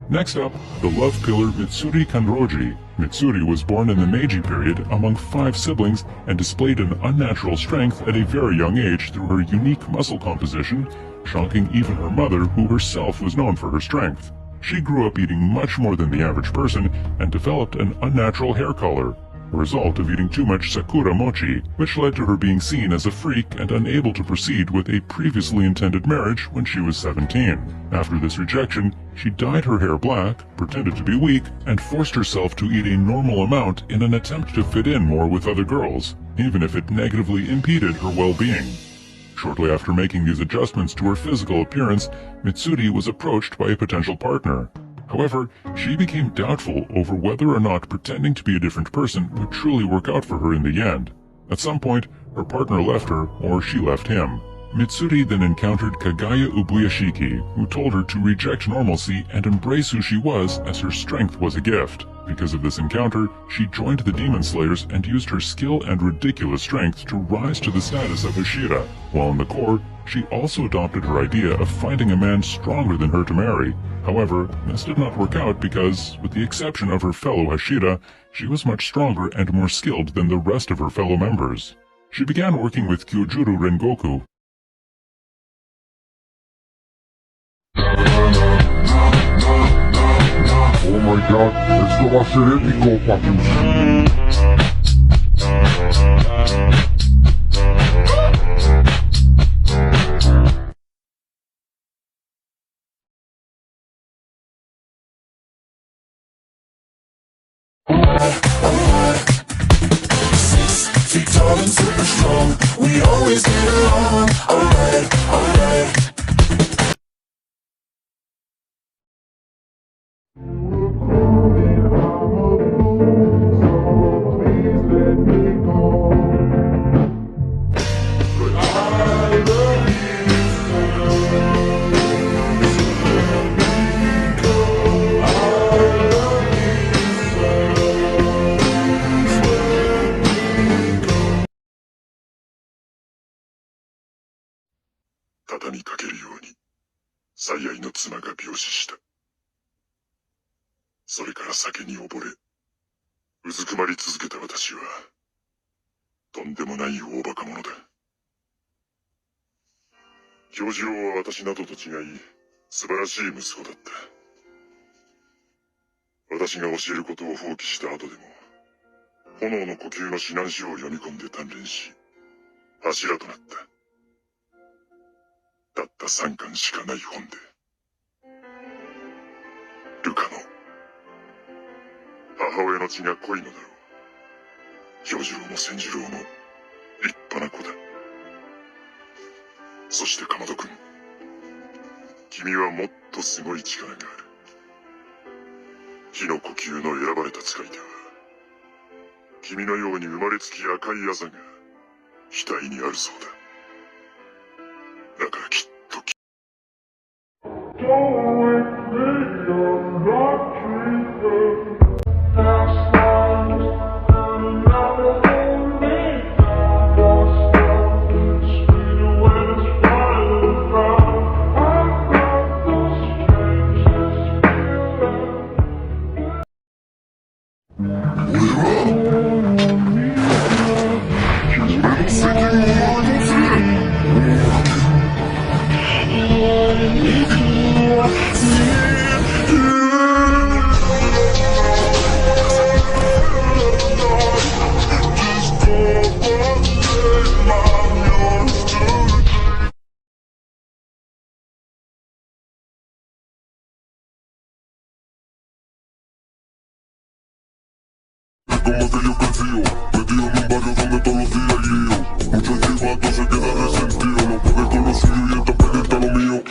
Next up, the love pillar Mitsuri Kanroji. Mitsuri was born in the Meiji period among 5 siblings and displayed an unnatural strength at a very young age through her unique muscle composition, shocking even her mother, who herself was known for her strength. She grew up eating much more than the average person and developed an unnatural hair color, a result of eating too much sakura mochi, which led to her being seen as a freak and unable to proceed with a previously intended marriage when she was 17. After this rejection, she dyed her hair black, pretended to be weak, and forced herself to eat a normal amount in an attempt to fit in more with other girls, even if it negatively impeded her well-being. Shortly after making these adjustments to her physical appearance, Mitsuri was approached by a potential partner. However, she became doubtful over whether or not pretending to be a different person would truly work out for her in the end. At some point, her partner left her, or she left him. Mitsuri then encountered Kagaya Ubuyashiki, who told her to reject normalcy and embrace who she was, as her strength was a gift. Because of this encounter, she joined the Demon Slayers and used her skill and ridiculous strength to rise to the status of hashira. While in the core, she also adopted her idea of finding a man stronger than her to marry. However, this did not work out because, with the exception of her fellow hashira, she was much stronger and more skilled than the rest of her fellow members. She began working with Kyojuru Rengoku. Oh my god, esto va a ser épico, papi. 6 feet tall and super strong. We always get along. Alright, alright.畳みかけるように最愛の妻が病死した。それから酒に溺れうずくまり続けた私はとんでもない大バカ者だ。京次郎は私などと違い素晴らしい息子だった。私が教えることを放棄した後でも炎の呼吸の指南書を読み込んで鍛錬し柱となった。たった3巻しかない本でルカの母親の血が濃いのだろう。京次郎も千次郎も立派な子だ。そしてかまど君、君はもっとすごい力がある。火の呼吸の選ばれた使いでは君のように生まれつき赤いあざが額にあるそうだ。だからきっとcomo que yo confío, metido en un barrio donde todos los días hay lío. Mucho chivato se queda resentido, no puede con lo suyo y está pendiente a lo mío.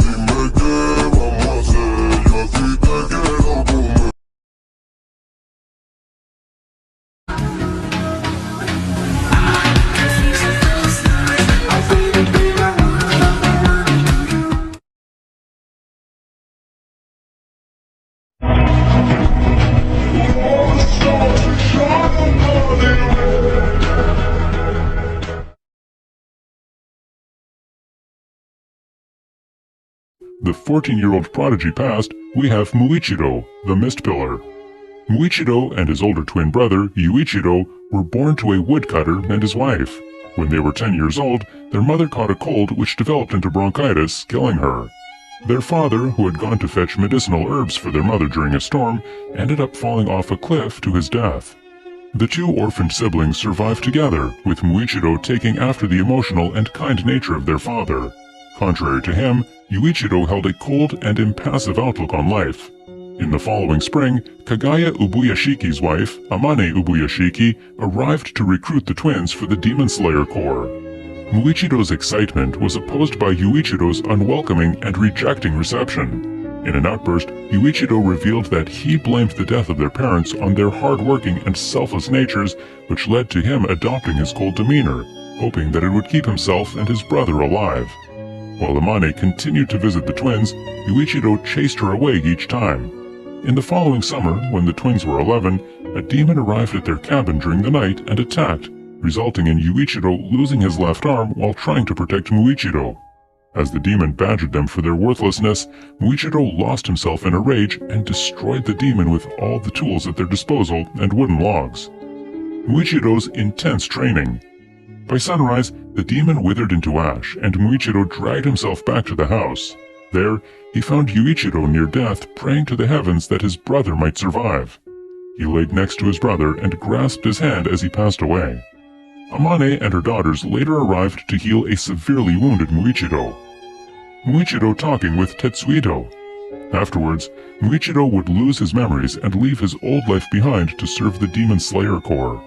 Dime qué vamos a hacer, yo a ti te quiero comer. The 14-year-old prodigy passed we have Muichiro, the Mist Pillar. Muichiro and his older twin brother, Yuichiro, were born to a woodcutter and his wife. When they were 10 years old, their mother caught a cold which developed into bronchitis, killing her. Their father, who had gone to fetch medicinal herbs for their mother during a storm, ended up falling off a cliff to his death. The two orphaned siblings survived together, with Muichiro taking after the emotional and kind nature of their father. Contrary to him, Yuichiro held a cold and impassive outlook on life. In the following spring, Kagaya Ubuyashiki's wife, Amane Ubuyashiki, arrived to recruit the twins for the Demon Slayer Corps. Muichiro's excitement was opposed by Yuichiro's unwelcoming and rejecting reception. In an outburst, Yuichiro revealed that he blamed the death of their parents on their hard-working and selfless natures, which led to him adopting his cold demeanor, hoping that it would keep himself and his brother alive. While Amane continued to visit the twins, Yuichiro chased her away each time. In the following summer, when the twins were 11, a demon arrived at their cabin during the night and attacked, resulting in Yuichiro losing his left arm while trying to protect Muichiro. As the demon badgered them for their worthlessness, Muichiro lost himself in a rage and destroyed the demon with all the tools at their disposal and wooden logs. Muichiro's intense training. By sunrise, the demon withered into ash, and Muichiro dragged himself back to the house. There, he found Yuichiro near death, praying to the heavens that his brother might survive. He laid next to his brother and grasped his hand as he passed away. Amane and her daughters later arrived to heal a severely wounded Muichiro. Muichiro talking with Tetsuito. Afterwards, Muichiro would lose his memories and leave his old life behind to serve the Demon Slayer Corps.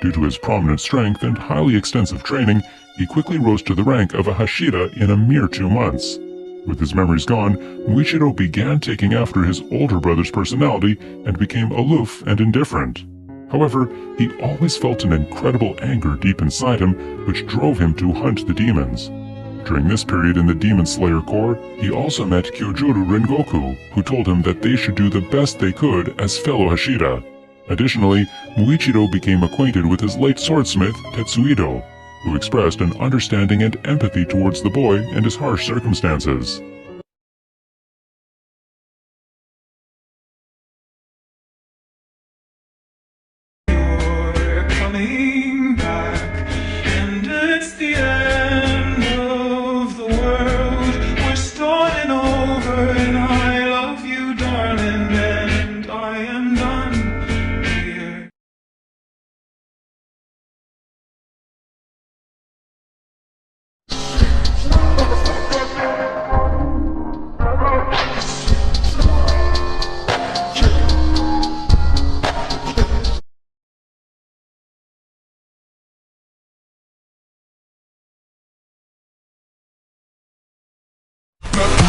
Due to his prominent strength and highly extensive training, he quickly rose to the rank of a hashira in a mere 2 months. With his memories gone, Muichiro began taking after his older brother's personality and became aloof and indifferent. However, he always felt an incredible anger deep inside him, which drove him to hunt the demons. During this period in the Demon Slayer Corps, he also met Kyojuru Rengoku, who told him that they should do the best they could as fellow hashira. Additionally, Muichiro became acquainted with his late swordsmith, Tetsuito, who expressed an understanding and empathy towards the boy and his harsh circumstances. You're coming back, and it's the end of the world. We're starting over, and I love you, darling, and I am done here.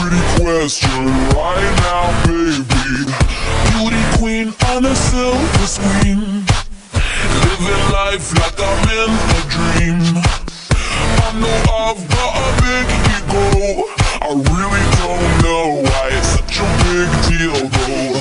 Pretty question right now, baby. Beauty queen on a silver screen, living life like I'm in a dream. I know I've got a big ego, I really don't know why it's such a big deal though.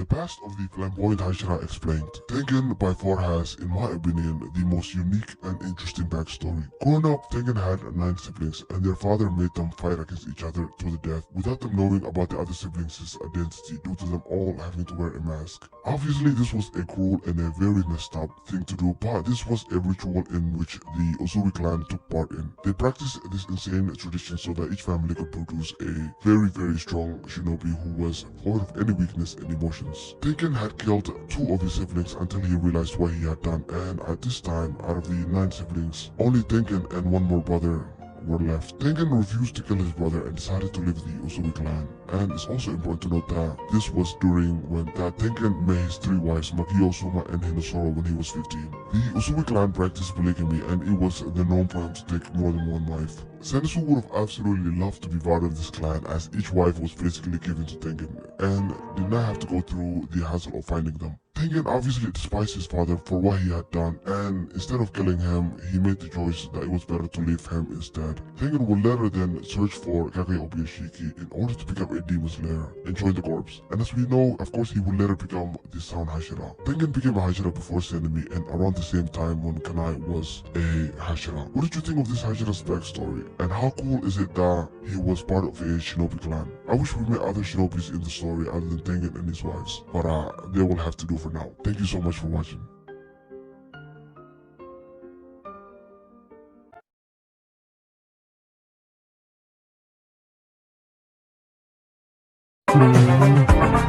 past of the flamboyant Hashira explained, Tengen by far has, in my opinion, the most unique and interesting backstory. Growing up, Tengen had 9 siblings, and their father made them fight against each other to the death, without them knowing about the other siblings' identity due to them all having to wear a mask. Obviously, this was a cruel and a very messed up thing to do, but this was a ritual in which the Uzui clan took part in. They practiced this insane tradition so that each family could produce a very strong shinobi who was void of any weakness and emotions. Tengen had killed 2 of his siblings until he realized what he had done, and at this time, out of the 9 siblings, only Tengen and 1 more brother were left. Tengen refused to kill his brother and decided to leave the Uzui clan. And it's also important to note that this was during when Tengen met his 3 wives, Makio, Suma, and Hinosoro when he was 15. The Uzui clan practiced polygamy, and it was the norm for him to take more than 1 wife. Zenitsu would have absolutely loved to be part of this clan, as each wife was basically given to Tengen and did not have to go through the hassle of finding them. Tengen obviously despised his father for what he had done, and instead of killing him, he made the choice that it was better to leave him instead. Tengen would later then search for Kage Obiyashiki in order to become a demon slayer and join the corps. And as we know, of course, he would later become the Sound Hashira. Tengen became a Hashira before Senemi, and around the same time when Kanai was a Hashira. What did you think of this Hashira's backstory? And how cool is it that he was part of a shinobi clan? I wish we met other shinobis in the story other than Tengen and his wives, but they will have to do for now. Thank you so much for watching.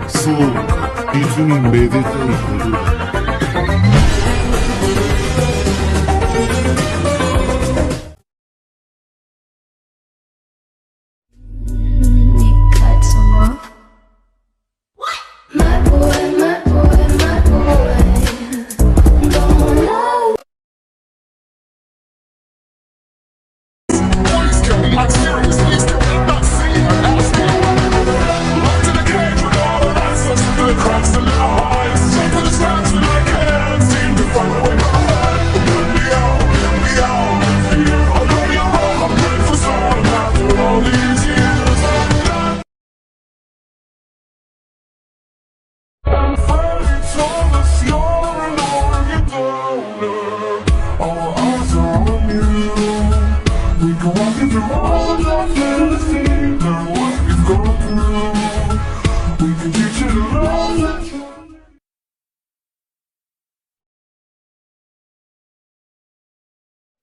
So, 非常にめでたいことだ。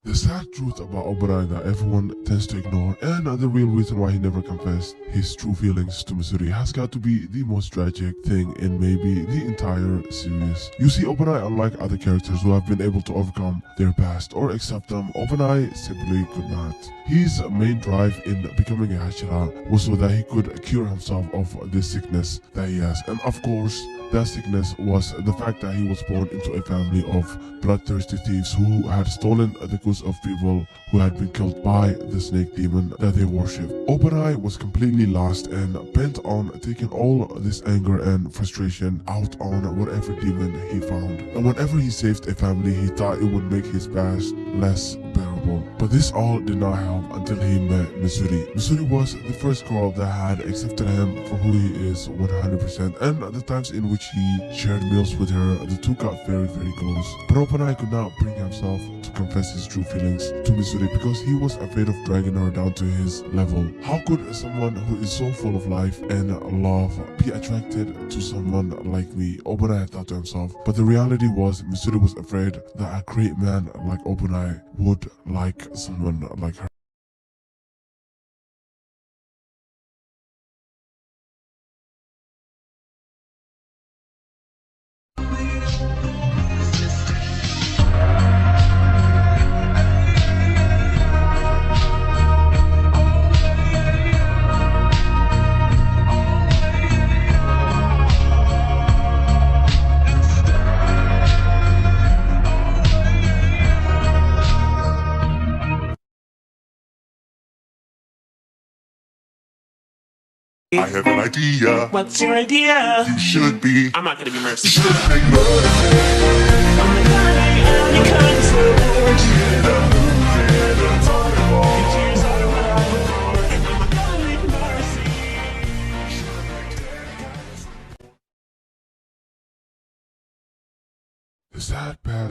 The sad truth about Obara that everyone tends to ignore, and the real reason why he never confessed his true feelings to Missouri, has got to be the most tragic thing in maybe the entire series. You see, Obara, unlike other characters who have been able to overcome their past or accept them, Obara simply could not. His main drive in becoming a Hashira was so that he could cure himself of this sickness that he has, and of course, that sickness was the fact that he was born into a family of bloodthirsty thieves who had stolen the goods of people who had been killed by the snake demon that they worshipped. Openeye was completely lost and bent on taking all this anger and frustration out on whatever demon he found. And whenever he saved a family, he thought it would make his past less bearable. But this all did not help until he met Missouri. Missouri was the first girl that had accepted him for who he is 100%, and the times in which he shared meals with her, the two got very close. But Openeye could not bring himself to confess his true feelings to Missouri because he was afraid of dragging her down to his level. How could someone who is so full of life and love be attracted to someone like me? Openeye thought to himself. But the reality was, Missouri was afraid that a great man like Openeye would like someone like her. I have an idea. What's your idea? You should be. I'm not gonna be mercy. You should be motivated. I'm the kind of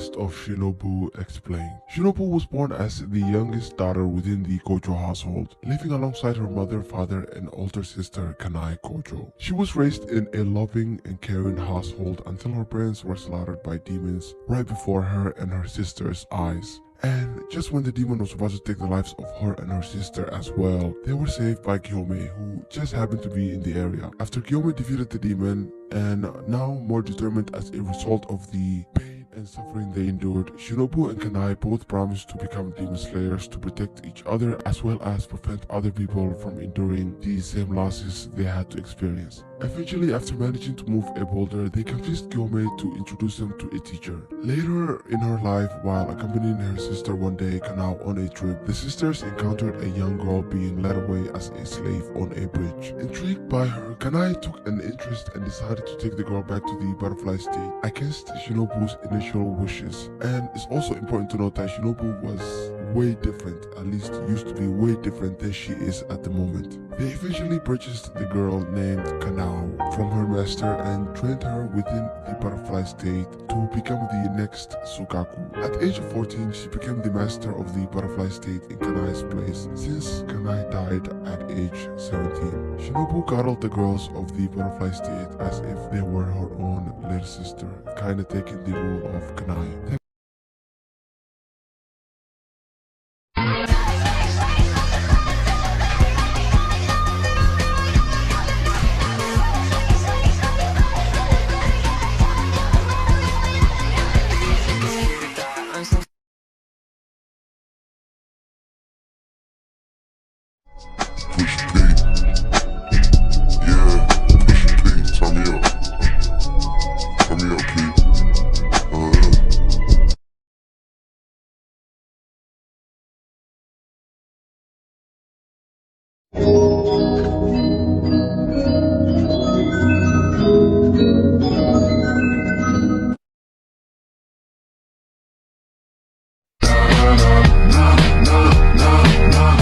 best of Shinobu explained. Shinobu was born as the youngest daughter within the Kojo household, living alongside her mother, father, and older sister Kanai Kojo. She was raised in a loving and caring household until her parents were slaughtered by demons right before her and her sister's eyes. And just when the demon was about to take the lives of her and her sister as well, they were saved by Kiyome, who just happened to be in the area. After Kiyome defeated the demon, and now more determined as a result of the pain and suffering they endured, Shinobu and Kanai both promised to become demon slayers to protect each other as well as prevent other people from enduring the same losses they had to experience. Eventually, after managing to move a boulder, they convinced Kiyome to introduce them to a teacher. Later in her life, while accompanying her sister one day, Kanao, on a trip, the sisters encountered a young girl being led away as a slave on a bridge. Intrigued by her, Kanai took an interest and decided to take the girl back to the butterfly state against Shinobu's initial wishes. And it's also important to note that Shinobu was way different, at least used to be way different than she is at the moment. They eventually purchased the girl named Kanao from her master and trained her within the butterfly state to become the next Sugaku. At the age of 14, she became the master of the butterfly state in Kanai's place, since Kanai died at age 17. Shinobu coddled the girls of the butterfly state as if they were her own little sister, kinda taking the role of Kanai. Push P. Yeah, push P. Turn me up. Turn me up, P.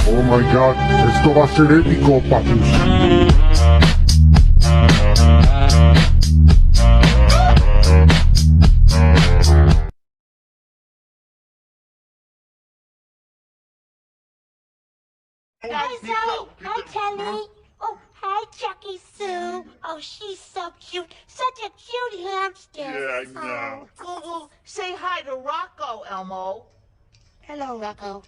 Oh my god, esto va a ser épico, papus. Hi, Zoe. Hi, Kelly. Oh, hi, Chucky Sue. Oh, she's so cute. Such a cute hamster. Yeah, I know. Google, say hi to Rocco, Elmo. Hello, Rocco.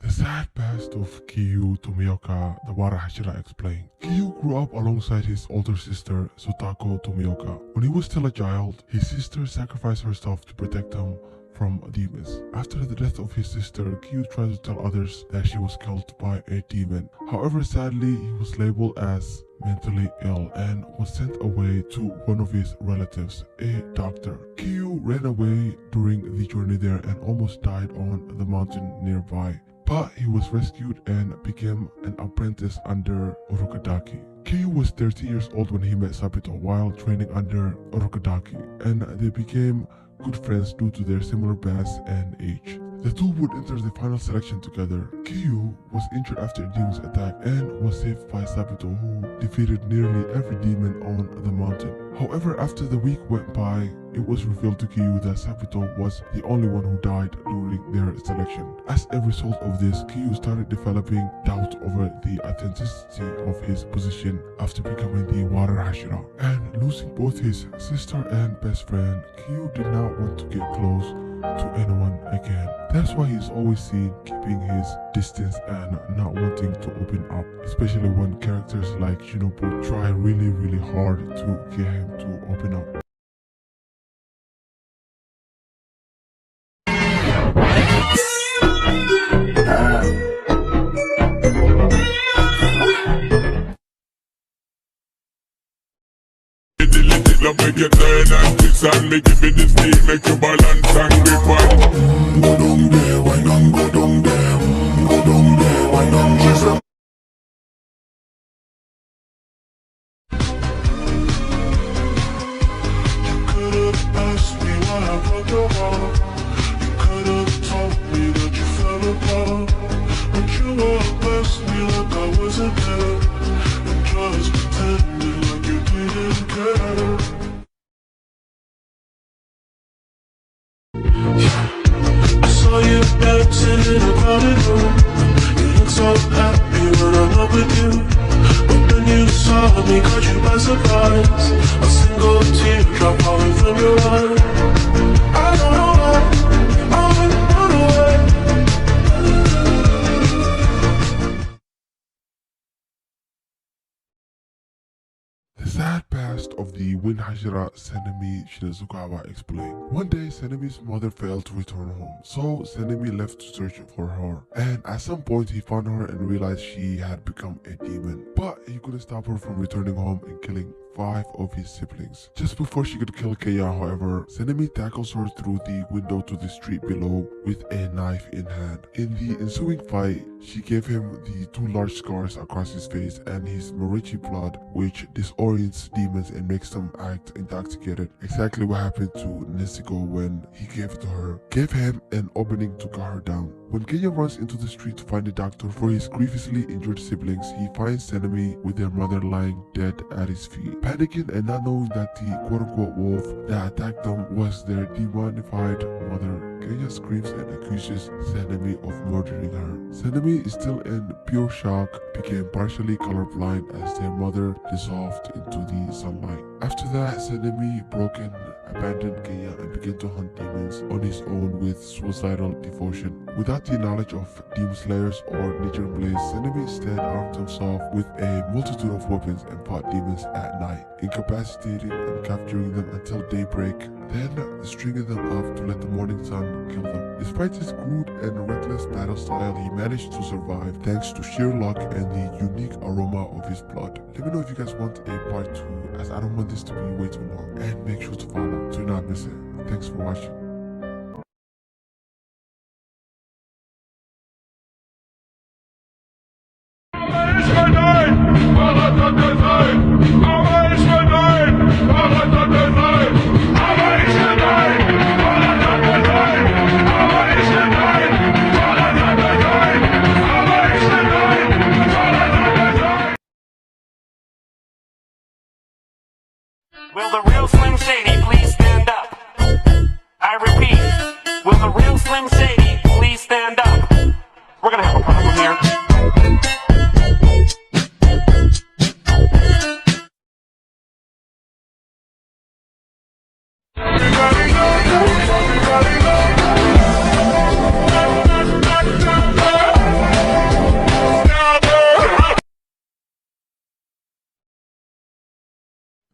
The sad past of Kiyu Tomioka, the water hashira explained. Kiyu grew up alongside his older sister, Sotako Tomioka. When he was still a child, his sister sacrificed herself to protect him from demons. After the death of his sister, Kiyu tried to tell others that she was killed by a demon. However, sadly, he was labeled as mentally ill and was sent away to one of his relatives, a doctor. Kiyu ran away during the journey there and almost died on the mountain nearby. But he was rescued and became an apprentice under Urukadaki. Kiyu was 13 years old when he met Sabito while training under Urukadaki, and they became good friends due to their similar past and age. The two would enter the final selection together. Kiyu was injured after a demon's attack and was saved by Sabito, who defeated nearly every demon on the mountain. However, after the week went by, it was revealed to Kiyu that Sabito was the only one who died during their selection. As a result of this, Kiyu started developing doubt over the authenticity of his position after becoming the water hashira. And losing both his sister and best friend, Kiyu did not want to get close to anyone again. That's why he's always seen keeping his distance and not wanting to open up, especially when characters like Shinobu try really hard to get him to open up. Love make you turn and twist and make you feel the steam, make you balance and grip on. Go down there, why not go down there? Go down there, why not kiss them? You could've asked me why I broke your heart. You apart. But you walked past me like I wasn't there, and just pretended like you didn't care. I saw you dancing in a crowded room. You look so happy when I'm not with you, but then you saw me, caught you by surprise. A single teardrop falling from your eye. I don't know why I went away. The sad past of the Wind Hashira Senemi Shinazukawa explained. One day, Senemi's mother failed to return home, so Senemi left to search for her. And at some point, he found her and realized she had become a demon. But he couldn't stop her from returning home and killing 5 of his siblings. Just before she could kill Keiya, however, Senemi tackles her through the window to the street below with a knife in hand. In the ensuing fight, she gave him the 2 large scars across his face and his Morichi blood, which disorients demons and makes them act intoxicated. Exactly what happened to Nezuko when he gave it to her. Gave him an opening to cut her down. When Keiya runs into the street to find a doctor for his grievously injured siblings, he finds Senemi with their mother lying dead at his feet. Panicking and not knowing that the quote-unquote wolf that attacked them was their demonified mother, Keiya screams and accuses Senemi of murdering her. Senemi is still in pure shock, became partially colorblind as their mother dissolved into the sunlight. After that, Senemi broken, abandoned Keiya and began to hunt demons on his own with suicidal devotion. Without the knowledge of demon slayers or nature blaze, Senemi instead armed himself with a multitude of weapons and fought demons at night, incapacitating and capturing them until daybreak, then stringing them up to let the morning sun kill them. Despite his crude and reckless battle style, he managed to survive thanks to sheer luck and the unique aroma of his blood. Let me know if you guys want a part 2, as I don't want this to be way too long, and make sure to follow to not miss it. Thanks for watching. Will the real Slim Shady please stand up? I repeat, will the real Slim Shady please stand up? We're gonna have a problem here.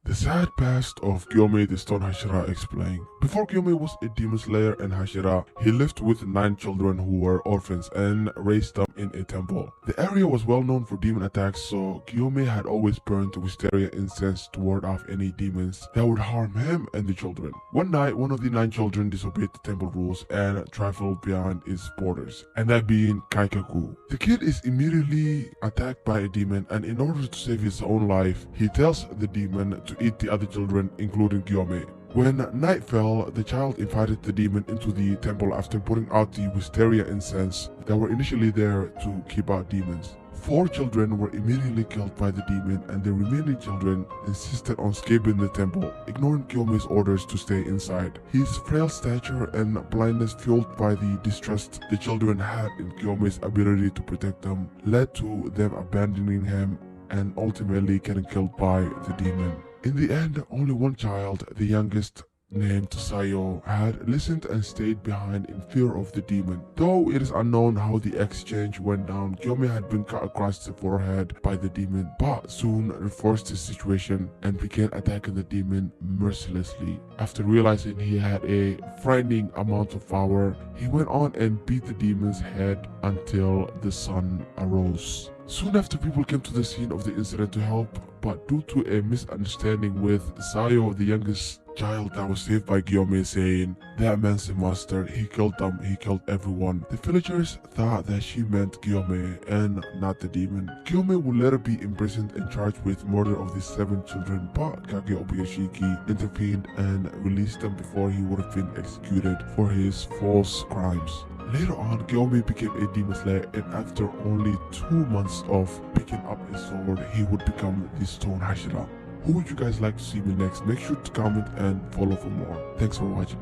The sad past of Gyome the Stone Hashira explained. Before Gyome was a demon slayer and Hashira, he lived with 9 children who were orphans and raised them in a temple. The area was well known for demon attacks, so Gyome had always burned wisteria incense to ward off any demons that would harm him and the children. One night, one of the 9 children disobeyed the temple rules and traveled beyond its borders, and that being Kaikaku. The kid is immediately attacked by a demon, and in order to save his own life, he tells the demon to eat the other children, including Gyome. When night fell, the child invited the demon into the temple after putting out the wisteria incense that were initially there to keep out demons. 4 children were immediately killed by the demon, and the remaining children insisted on escaping the temple, ignoring Gyome's orders to stay inside. His frail stature and blindness, fueled by the distrust the children had in Gyome's ability to protect them, led to them abandoning him and ultimately getting killed by the demon. In the end, only one child, the youngest, named Sayo, had listened and stayed behind in fear of the demon. Though it is unknown how the exchange went down, Gyome had been cut across the forehead by the demon, but soon reinforced his situation and began attacking the demon mercilessly. After realizing he had a frightening amount of power, he went on and beat the demon's head until the sun arose. Soon after, people came to the scene of the incident to help, but due to a misunderstanding with Sayo, the youngest child that was saved by Gyome, saying, "That man's a monster, he killed them, he killed everyone," the villagers thought that she meant Gyome and not the demon. Gyome would later be imprisoned and charged with murder of the 7 children, but Kage Obuyashiki intervened and released them before he would have been executed for his false crimes. Later on, Gyome became a demon slayer, and after only 2 months of picking up a sword, he would become the stone hashira. Who would you guys like to see me next? Make sure to comment and follow for more. Thanks for watching.